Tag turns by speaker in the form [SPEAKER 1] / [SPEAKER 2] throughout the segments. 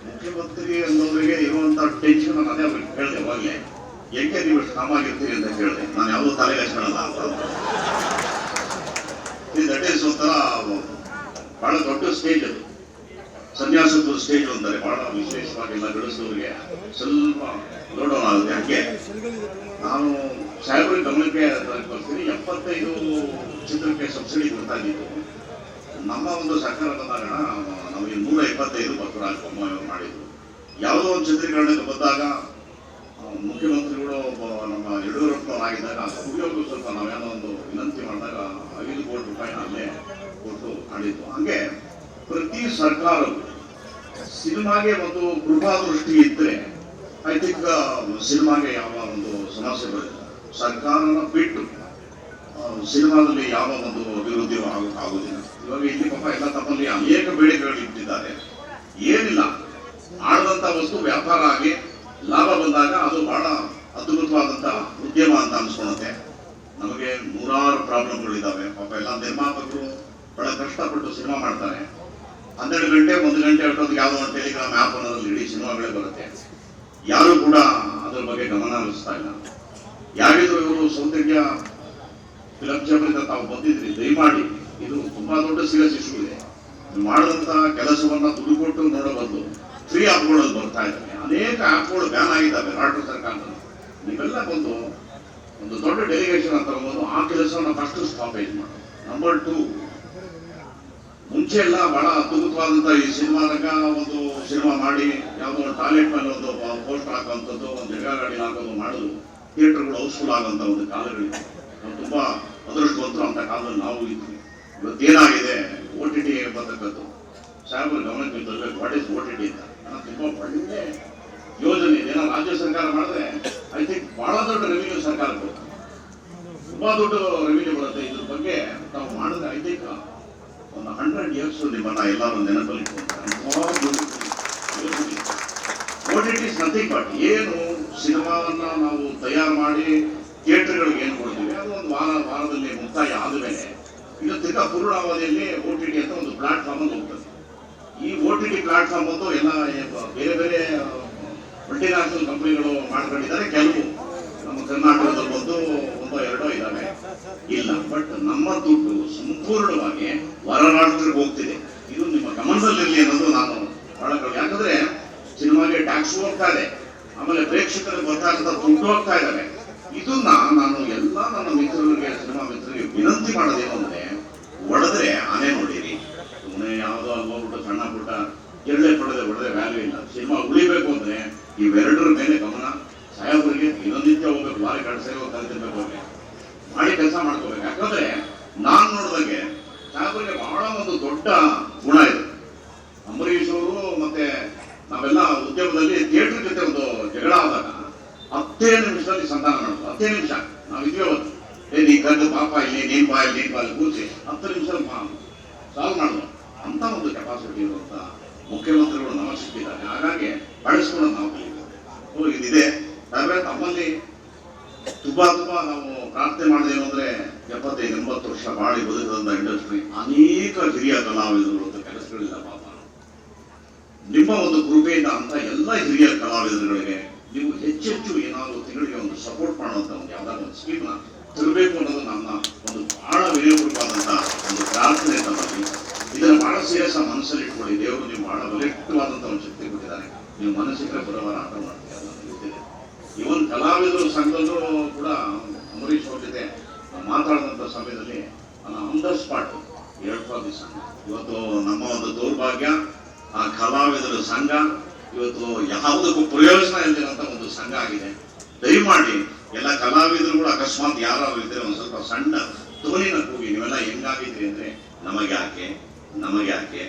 [SPEAKER 1] ಮುಖ್ಯಮಂತ್ರಿ ಅನ್ನೋರಿಗೆ ಇರುವಂತ ಟೆನ್ಷನ್ ಅದೇ ಅವ್ರಿಗೆ ಹೇಳಿದೆ ಅವಾಗಲೇ, ಏಕೆ ನೀವು ಇಷ್ಟು ಕಾಮಾಗಿರ್ತೀರಿ ಅಂತ ಕೇಳಿದೆ. ನಾನು ಯಾವುದೋ ತಲೆಗೆ ಹಚ್ಕೊಳ್ಳಲ್ಲ ಅಂತ. ದಟ್ ಈಸ್ ಒಂಥರ ಬಹಳ ದೊಡ್ಡ ಸ್ಟೇಜ್ ಅದು, ಸನ್ಯಾಸದ ಸ್ಟೇಜ್ ಅಂತಾರೆ. ಬಹಳ ವಿಶೇಷವಾಗಿಲ್ಲ, ಗಡಿಸಿದವರಿಗೆ ಸ್ವಲ್ಪ ಲೋಡ್ ಡೌನ್ ಆಗುತ್ತೆ. ಯಾಕೆ ನಾನು ಸಾಹೇಬ್ರ ಗಮನಕ್ಕೆ ಬರ್ತೀನಿ, 75 ಚಿತ್ರಕ್ಕೆ ಸಬ್ಸಿಡಿ ಕೊಡ್ತಾ ಇದ್ದಿದ್ದು. ನಮ್ಮ ಒಂದು ಸರ್ಕಾರ ಬಂದಾಗ ನಮಗೆ 125 ಬಸವರಾಜ ಬೊಮ್ಮಾಯಿ ಮಾಡಿದ್ರು. ಯಾವುದೋ ಒಂದು ಚಿತ್ರೀಕರಣಕ್ಕೆ ಬಂದಾಗ ಮುಖ್ಯಮಂತ್ರಿಗಳು ನಮ್ಮ ಯಡಿಯೂರಪ್ಪನವರಾಗಿದ್ದಾಗ ಕುಡಿಯೋದು ಸ್ವಲ್ಪ ನಾವೇನೋ ಒಂದು ವಿನಂತಿ ಮಾಡಿದಾಗ 5 ಕೋಟಿ ರೂಪಾಯಿ ಅಲ್ಲೇ ಕೊಟ್ಟು ಮಾಡಿದ್ದು. ಹಂಗೆ ಪ್ರತಿ ಸರ್ಕಾರವು ಸಿನಿಮಾಗೆ ಒಂದು ಕೃಪಾದೃಷ್ಟಿ ಇದ್ರೆ ಐ ಥಿಂಕ್ ಸಿನಿಮಾಗೆ ಯಾವ ಒಂದು ಸಮಸ್ಯೆ ಬರುತ್ತೆ. ಸರ್ಕಾರನ ಬಿಟ್ಟು ಸಿನಿಮಾದಲ್ಲಿ ಯಾವ ಒಂದು ಅಭಿವೃದ್ಧಿ ಆಗುವುದಿಲ್ಲ. ಇವಾಗ ಇಲ್ಲಿ ಪಾಪ ಎಲ್ಲ ತಮ್ಮಲ್ಲಿ ಅನೇಕ ಬೇಡಿಕೆಗಳು ಇಟ್ಟಿದ್ದಾರೆ. ಏನಿಲ್ಲ, ಆಡದಂತ ವಸ್ತು ವ್ಯಾಪಾರ ಆಗಿ ಲಾಭ ಬಂದಾಗ ಅದು ಬಹಳ ಅದ್ಭುತವಾದಂತ ಉದ್ಯಮ ಅಂತ ಅನ್ಸ್ಕೊಳುತ್ತೆ. ನಮಗೆ 100 ಪ್ರಾಬ್ಲಮ್ಗಳಿದ್ದಾವೆ. ಪಾಪ ಎಲ್ಲ ನಿರ್ಮಾಪಕರು ಬಹಳ ಕಷ್ಟಪಟ್ಟು ಸಿನಿಮಾ ಮಾಡ್ತಾರೆ. 12 ಗಂಟೆ 1 ಗಂಟೆ ಅಷ್ಟೊತ್ತಿಗೆ ಯಾವುದೋ ಒಂದು ಟೆಲಿಗ್ರಾಮ್ ಆ್ಯಪ್ ಅನ್ನೋದ್ರಲ್ಲಿ ಇಡೀ ಸಿನಿಮಾಗಳೇ ಬರುತ್ತೆ. ಯಾರು ಕೂಡ ಅದ್ರ ಬಗ್ಗೆ ಗಮನ ಹರಿಸ್ತಾ ಇಲ್ಲ. ಯಾರಿದ್ರು ಇವರು ಸೌತ್ ಇಂಡಿಯಾ ಫಿಲಂ ಚೇಂಬರ್ ತಾವು ಬಂದಿದ್ರಿ, ದಯಮಾಡಿ ಇದು ತುಂಬಾ ದೊಡ್ಡ ಸೀರಿಯಸ್ ಇಶ್ಯೂ ಇದೆ. ನೀವು ಮಾಡಿದಂತ ಕೆಲಸವನ್ನ ದುಡ್ಡು ಕೊಟ್ಟು ನೋಡೋ ಬದಲು ಫ್ರೀ ಆಪ್ಗಳು ಬರ್ತಾ ಇದ್ದಾವೆ. ಅನೇಕ ಆಪ್ಗಳು ಬ್ಯಾನ್ ಆಗಿದ್ದಾವೆ ರಾಷ್ಟ್ರ ಸರ್ಕಾರದಲ್ಲಿ. ನೀವೆಲ್ಲ ಬಂದು ಒಂದು ದೊಡ್ಡ ಡೆಲಿಗೇಷನ್ ಅಂತ ತಗೊಂಡು ಆ ಕೆಲಸವನ್ನ ಫಸ್ಟ್ ಸ್ಟಾಪೇಜ್ ಮಾಡೋದು. ನಂಬರ್ 2, ಮುಂಚೆ ಎಲ್ಲ ಬಹಳ ಅದ್ಭುತವಾದಂತ ಈ ಸಿನಿಮಾದಾಗ ಒಂದು ಸಿನಿಮಾ ಮಾಡಿ ಯಾವುದೋ ಒಂದು ಟಾಯ್ಲೆಟ್ ಮೇಲೆ ಒಂದು ಪೋಸ್ಟರ್ ಹಾಕುವಂಥದ್ದು, ಒಂದು ಜಗ ಗಾಡಿ ಹಾಕೋದು ಮಾಡೋದು, ಥಿಯೇಟರ್ಗಳು ಹೌಸ್ಫುಲ್ ಆಗುವಂತ ಒಂದು ಕಾಲಗಳಿದೆ. ನಾವು ತುಂಬಾ ಅದೃಷ್ಟವಂತರು ಅಂತ ಕಾಲದಲ್ಲಿ ನಾವು ಇದ್ವಿ. ಇವತ್ತೇನಾಗಿದೆ, OTT ಬರ್ತಕ್ಕದ್ದು ಸಾಹೇಬ್ರ ಗಮನಕ್ಕೆ ತರಬೇಕು. ವಾಟ್ ಇಸ್ OTT ಅಂತ ತುಂಬಾ ಒಳ್ಳೆ ಯೋಜನೆ ಇದೆ. ಏನೋ ರಾಜ್ಯ ಸರ್ಕಾರ ಮಾಡಿದ್ರೆ ಐ ಥಿಂಕ್ ಬಹಳ ದೊಡ್ಡ ರೆವಿನ್ಯೂ ಸರ್ಕಾರ ಬರುತ್ತೆ, ತುಂಬಾ ದೊಡ್ಡ ರೆವಿನ್ಯೂ ಬರುತ್ತೆ. ಇದ್ರ ಬಗ್ಗೆ ತಾವು ಮಾಡಿದ್ರೆ ಐ ಥಿಂಕ್ ಒಂದು 100 years ನಿಮ್ಮನ್ನ ಎಲ್ಲರೂ ನೆನಪಲ್ಲಿ OTT ಇಸ್ ನಥಿಂಗ್ ಬಟ್ ಏನು ಸಿನಿಮಾವನ್ನ ನಾವು ತಯಾರು ಮಾಡಿ ಥಿಯೇಟರ್ಗಳಿಗೆ ಏನು ಕೊಡ್ತೀವಿ ಅದು ಒಂದು ವಾರದಲ್ಲಿ ಮುಕ್ತಾಯ ಆದಮೇಲೆ ಇದು ತಿರ್ಗಾ ಪೂರ್ಣಾವಧಿಯಲ್ಲಿ OTT ಅಂತ ಒಂದು ಪ್ಲಾಟ್ಫಾರ್ಮ್ ಅಂತ ಹೋಗ್ತದೆ. ಈ OTT ಪ್ಲಾಟ್ಫಾರ್ಮ್ ಅಂತೂ ಎಲ್ಲ ಬೇರೆ ಬೇರೆ ಮಲ್ಟಿನ್ಯಾಷನಲ್ ಕಂಪನಿಗಳು ಮಾಡ್ಕೊಂಡಿದ್ದಾರೆ. ಕೆಲವು ನಮ್ಮ ಕರ್ನಾಟಕದಲ್ಲಿ ಬಂದು 1-2 ಇದ್ದಾವೆ. ಇಲ್ಲ, ಬಟ್ ನಮ್ಮ ದುಡ್ಡು ಸಂಪೂರ್ಣವಾಗಿ ಹೊರ ರಾಷ್ಟ್ರಕ್ಕೆ ಹೋಗ್ತಿದೆ. ಇದು ನಿಮ್ಮ ಗಮನದಲ್ಲಿರಲಿ ಅನ್ನೋದು ನಾನು ಬಹಳ. ಯಾಕಂದ್ರೆ ಸಿನಿಮಾಗೆ ಟ್ಯಾಕ್ಸ್ ಹೋಗ್ತಾ ಇದೆ, ಆಮೇಲೆ ಪ್ರೇಕ್ಷಕರಿಗೆ ಬರ್ತಾ ಇರೋ ದುಡ್ಡು ಹೋಗ್ತಾ ಇದ್ದಾವೆ. ಇದನ್ನ ನಾನು ಎಲ್ಲ ನನ್ನ ಮಿತ್ರರಿಗೆ, ಸಿನಿಮಾ ಮಿತ್ರರಿಗೆ ವಿನಂತಿ ಮಾಡೋದೇನು ಅಂದ್ರೆ, ಒಡೆದ್ರೆ ಆನೆ ನೋಡಿರಿ. ಸುಮ್ಮನೆ ಯಾವುದೋ ಅಲ್ಲಿ ಹೋಗ್ಬಿಟ್ಟು ಸಣ್ಣ ಪುಟ್ಟ ಎರಡೇ ಹೊಡೆದ್ರೆ ವ್ಯಾಲ್ಯೂ ಇಲ್ಲ. ಸಿನಿಮಾ ಉಳಿಬೇಕು ಅಂದ್ರೆ ಇವೆರಡರ ಮೇಲೆ ಗಮನ. ಸಾಹೇಬರಿಗೆ ದಿನನಿತ್ಯ ಹೋಗ್ಬೇಕು, ಬಾರಿ ಕಳ್ಸರಿ ಹೋಗಿ ಕಲಿತಿರ್ಬೇಕು, ಅವ್ರಿಗೆ ಮಾಡಿ ಕೆಲಸ ಮಾಡ್ಕೋಬೇಕು. ಯಾಕಂದ್ರೆ ನಾನ್ ನೋಡಿದಂಗೆ ಸಾಹೇಬರಿಗೆ ಬಹಳ ಒಂದು ದೊಡ್ಡ ಗುಣ ಇದೆ. ಅಂಬರೀಶ್ ಅವರು ಮತ್ತೆ ನಾವೆಲ್ಲ ಉದ್ಯಮದಲ್ಲಿ ಥಿಯೇಟರ್ ಜೊತೆ ಒಂದು ಜಗಳ ಆದಾಗ 10 ನಿಮಿಷದಲ್ಲಿ ಸಂಧಾನ ಮಾಡೋದು. 10 ನಿಮಿಷ ನಾವಿದ್ವಿ ಅವತ್ತು. ನೀ ಕದ್ದು ಪಾಪ ಇಲ್ಲಿ ನೀನ್ ಬಾಯಲ್ಲಿ ಕೂರಿಸಿ 10 ನಿಮಿಷದಲ್ಲಿ ಸಾಲ್ವ್ ಮಾಡೋದು ಅಂತ ಒಂದು ಕೆಪಾಸಿಟಿ ಇರುವಂತ ಮುಖ್ಯಮಂತ್ರಿಗಳು ನಮಗೆ ಸಿಕ್ಕಿದ್ದಾರೆ. ಹಾಗಾಗಿ ಬಳಸ್ಕೊಳ್ಳೋದು ನಾವು ಕಲಿಬೇಕು. ಇದಿದೆ ತಮ್ಮಲ್ಲಿ ತುಂಬಾ ನಾವು ಪ್ರಾರ್ಥನೆ ಮಾಡೋದೇನು ಅಂದ್ರೆ 75-80 ವರ್ಷ ಬಾಳಿ ಬದುಕದಂತ ಇಂಡಸ್ಟ್ರಿ, ಅನೇಕ ಹಿರಿಯ ಕಲಾವಿದರು ಅಂತ ಕೆಲಸಗಳಿಲ್ಲ ಪಾಪ. ನಿಮ್ಮ ಒಂದು ಕೃಪೆಯಿಂದ ಅಂತ ಎಲ್ಲ ಹಿರಿಯ ಕಲಾವಿದರುಗಳಿಗೆ ನೀವು ಹೆಚ್ಚೆಚ್ಚು ಏನಾದರೂ ತಿಂಗಳಿಗೆ ಒಂದು ಸಪೋರ್ಟ್ ಮಾಡುವಂತ ಒಂದು ಯಾವ್ದಾದ್ರು ಒಂದು ಸ್ಕೀಮ್ನ ತರಬೇಕು ಅನ್ನೋದು ನನ್ನ ಒಂದು ಬಹಳ ವಿನಯಪೂರ್ವಕವಾದಂತ ಒಂದು ಪ್ರಾರ್ಥನೆ ತಮ್ಮಲ್ಲಿ. ಇದನ್ನು ಬಹಳ ಸೀರಿಯಸ್ ಮನಸ್ಸಲ್ಲಿ ಇಟ್ಕೊಳ್ಳಿ. ದೇವರು ನೀವು ಬಹಳ ಬಲಿಷ್ಠವಾದಂತ ಒಂದು ಶಕ್ತಿ ಕೊಟ್ಟಿದ್ದಾರೆ. ನೀವು ಮನಸ್ಸಿಗೆ ಬರೋವರ ಆಟ ಮಾಡ್ತೀವಿ, ಅದನ್ನು ಗೊತ್ತಿದೆ. ಇವನ್ ಕಲಾವಿದರು ಸಂಘದಲ್ಲೂ ಕೂಡ ಅಂಬರೀಶ್ ಅವ್ರ ಜೊತೆ ಮಾತಾಡಿದಂಥ ಸಮಯದಲ್ಲಿ ಆನ್ ದ ಸ್ಪಾಟ್ 2 ದಿವಸ ಇವತ್ತು ನಮ್ಮ ಒಂದು ದೌರ್ಭಾಗ್ಯ, ಆ ಕಲಾವಿದರ ಸಂಘ ಇವತ್ತು ಯಾವುದಕ್ಕೂ ಪ್ರಯೋಜನ ಇಲ್ಲದಿರುವಂತ ಒಂದು ಸಂಘ ಆಗಿದೆ. ದಯಮಾಡಿ ಎಲ್ಲ ಕಲಾವಿದರು ಕೂಡ ಅಕಸ್ಮಾತ್ ಯಾರು ಇದ್ರೆ ಒಂದು ಸ್ವಲ್ಪ ಸಣ್ಣ ಧ್ವನಿನ ಕೂಗಿ, ನೀವೆಲ್ಲ ಹೆಂಗಾಗಿದ್ರಿ ಅಂದ್ರೆ ನಮಗೆ ಯಾಕೆ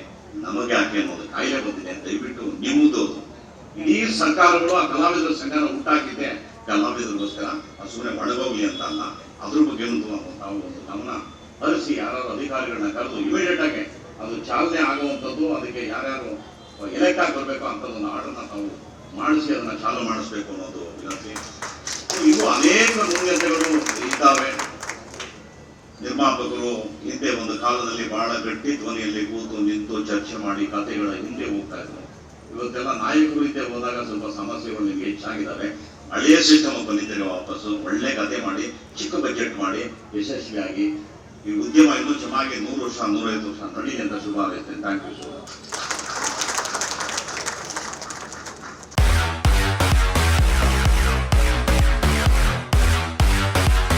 [SPEAKER 1] ಅನ್ನೋದು ಕಾಯಿಲೆ ಬಂದಿದೆ. ದಯವಿಟ್ಟು ನಿಮ್ಮದು ಇಡೀ ಸರ್ಕಾರಗಳು ಆ ಕಲಾವಿದರ ಸಂಘನ ಹುಟ್ಟಾಕಿದ್ದೆ ಕಲಾವಿದರಿಗೋಸ್ಕರ, ಸುಮ್ಮನೆ ಒಳಗೋಗ್ಲಿ ಅಂತ ಅಲ್ಲ. ಅದ್ರ ಬಗ್ಗೆ ನಾವು ಒಂದು ಗಮನ ಹರಿಸಿ ಯಾರು ಅಧಿಕಾರಿಗಳನ್ನ ಕರೆದು ಇಮಿಡಿಯೇಟ್ ಆಗಿ ಅದು ಚಾಲನೆ ಆಗುವಂಥದ್ದು, ಅದಕ್ಕೆ ಯಾರ್ಯಾರು ಎಲೆಕ್ಟ್ ಆಗಿ ಬರಬೇಕು ಅಂತದನ್ನ ಆರ್ಡರ್ನ ನಾವು ಮಾಡಿಸಿ ಅದನ್ನ ಚಾಲು ಮಾಡಿಸ್ಬೇಕು ಅನ್ನೋದು ವಿನಂತಿ. ಇವು ಅನೇಕ ನ್ಯೂನತೆಗಳು ಇದ್ದಾವೆ. ನಿರ್ಮಾಪಕರು ಹಿಂದೆ ಒಂದು ಕಾಲದಲ್ಲಿ ಬಹಳ ಗಟ್ಟಿ ಧ್ವನಿಯಲ್ಲಿ ಕೂತು ನಿಂತು ಚರ್ಚೆ ಮಾಡಿ ಕಥೆಗಳ ಹಿಂದೆ ಹೋಗ್ತಾ ಇದ್ರು. ಇವತ್ತೆಲ್ಲ ನಾಯಕರು ಇದ್ದೇ ಹೋದಾಗ ಸ್ವಲ್ಪ ಸಮಸ್ಯೆಗಳು ನಿಮ್ಗೆ ಹೆಚ್ಚಾಗಿದ್ದಾವೆ. ಹಳೆಯ ಸಿಸ್ಟಮ್ ಬಂದಿದ್ದೀರಿ ವಾಪಸ್ಸು, ಒಳ್ಳೆ ಕಥೆ ಮಾಡಿ ಚಿಕ್ಕ ಬಜೆಟ್ ಮಾಡಿ ಯಶಸ್ವಿಯಾಗಿ ಈ ಉದ್ಯಮ ಇನ್ನೂ ಚೆನ್ನಾಗಿ 100 ವರ್ಷ 150 ವರ್ಷ ನಡೀಲಿ ಅಂತ ಶುಭ ಹಾರೈಸ್ತೇನೆ. Thank you so much.